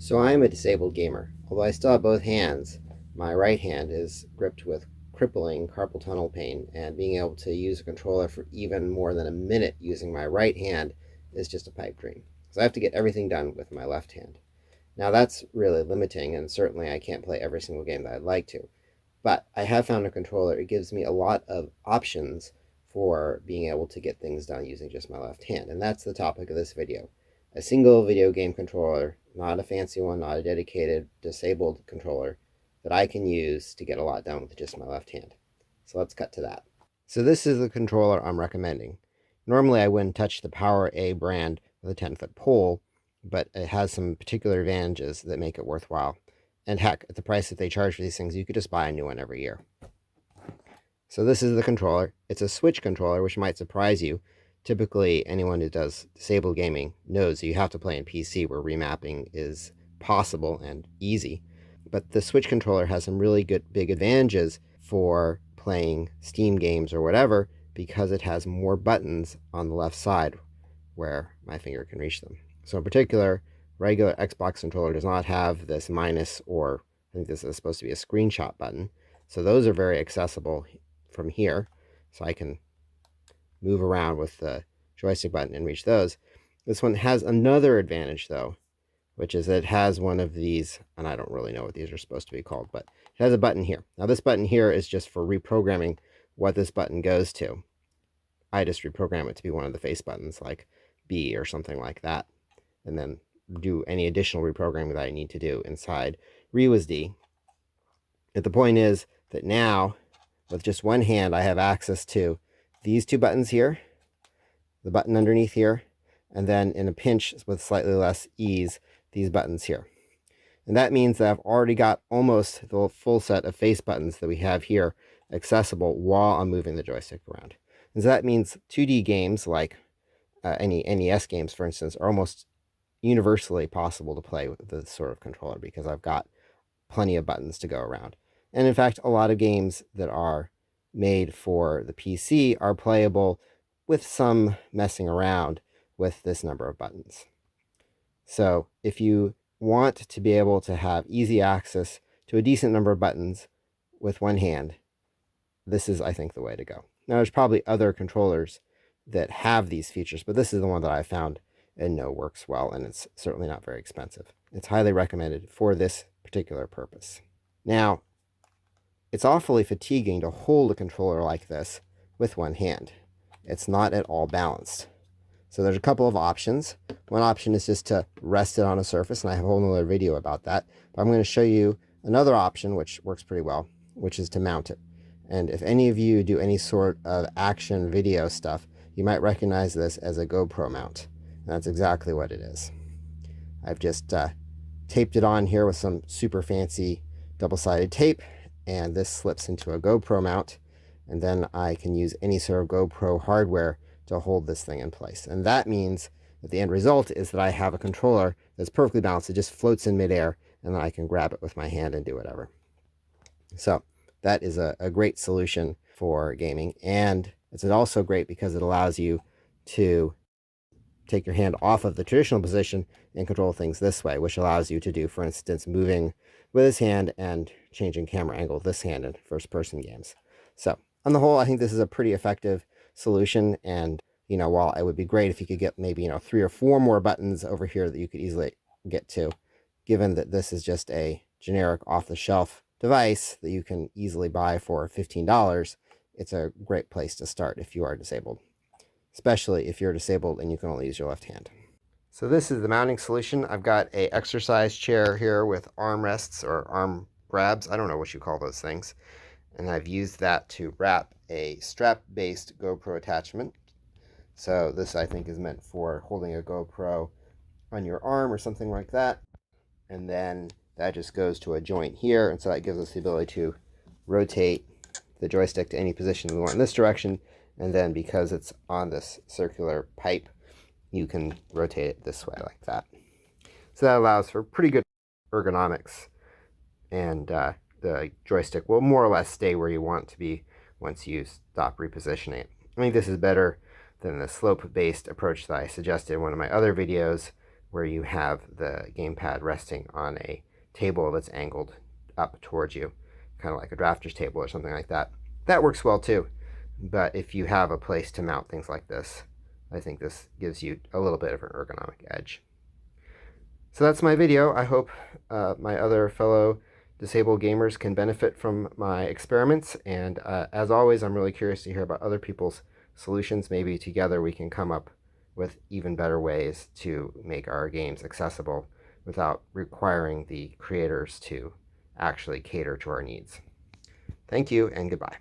So I am a disabled gamer. Although I still have both hands, my right hand is gripped with crippling carpal tunnel pain, and being able to use a controller for even more than a minute using my right hand is just a pipe dream. So I have to get everything done with my left hand. Now that's really limiting, and certainly I can't play every single game that I'd like to. But I have found a controller. It gives me a lot of options for being able to get things done using just my left hand. And that's the topic of this video. A single video game controller, not a fancy one, not a dedicated disabled controller, that I can use to get a lot done with just my left hand. So let's cut to that. So this is the controller I'm recommending. Normally I wouldn't touch the Power A brand with a 10-foot pole, but it has some particular advantages that make it worthwhile. And heck, at the price that they charge for these things, you could just buy a new one every year. So this is the controller. It's a Switch controller, which might surprise you. Typically, anyone who does disabled gaming knows that you have to play in PC where remapping is possible and easy. But the Switch controller has some really good big advantages for playing Steam games or whatever, because it has more buttons on the left side where my finger can reach them. So in particular, regular Xbox controller does not have this minus, or I think this is supposed to be a screenshot button. So those are very accessible from here. So I can move around with the joystick button and reach those. This one has another advantage though, which is that it has one of these, and I don't really know what these are supposed to be called, but it has a button here. Now this button here is just for reprogramming what this button goes to. I just reprogram it to be one of the face buttons, like B or something like that, and then do any additional reprogramming that I need to do inside ReWasD. But the point is that now, with just one hand, I have access to these two buttons here, the button underneath here, and then in a pinch with slightly less ease, these buttons here. And that means that I've already got almost the full set of face buttons that we have here accessible while I'm moving the joystick around. And so that means 2D games like any NES games, for instance, are almost universally possible to play with this sort of controller because I've got plenty of buttons to go around. And in fact, a lot of games that are made for the PC are playable with some messing around with this number of buttons. So if you want to be able to have easy access to a decent number of buttons with one hand, this is, I think, the way to go. Now, there's probably other controllers that have these features, but this is the one that I found and know works well, and it's certainly not very expensive. It's highly recommended for this particular purpose. Now, it's awfully fatiguing to hold a controller like this with one hand. It's not at all balanced. So there's a couple of options. One option is just to rest it on a surface, and I have a whole other video about that. But I'm going to show you another option, which works pretty well, which is to mount it. And if any of you do any sort of action video stuff, you might recognize this as a GoPro mount. And that's exactly what it is. I've just taped it on here with some super fancy double-sided tape, and this slips into a GoPro mount, and then I can use any sort of GoPro hardware to hold this thing in place. And that means that the end result is that I have a controller that's perfectly balanced. It just floats in midair, and then I can grab it with my hand and do whatever. So that is a great solution for gaming, and it's also great because it allows you to take your hand off of the traditional position and control things this way, which allows you to do, for instance, moving with this hand and changing camera angle with this hand in first-person games. So on the whole, I think this is a pretty effective solution, and while it would be great if you could get maybe 3 or 4 more buttons over here that you could easily get to, given that this is just a generic off-the-shelf device that you can easily buy for $15, it's a great place to start if you are disabled, especially if you're disabled and you can only use your left hand. So this is the mounting solution. I've got a exercise chair here with arm rests or arm grabs. I don't know what you call those things. And I've used that to wrap a strap-based GoPro attachment. So this, I think, is meant for holding a GoPro on your arm or something like that. And then that just goes to a joint here, and so that gives us the ability to rotate the joystick to any position we want in this direction. And then because it's on this circular pipe, you can rotate it this way like that. So that allows for pretty good ergonomics, and the joystick will more or less stay where you want it to be once you stop repositioning it. I think this is better than the slope-based approach that I suggested in one of my other videos, where you have the gamepad resting on a table that's angled up towards you, kind of like a drafter's table or something like that. That works well too. But if you have a place to mount things like this, I think this gives you a little bit of an ergonomic edge. So that's my video. I hope my other fellow disabled gamers can benefit from my experiments. And as always, I'm really curious to hear about other people's solutions. Maybe together we can come up with even better ways to make our games accessible without requiring the creators to actually cater to our needs. Thank you and goodbye.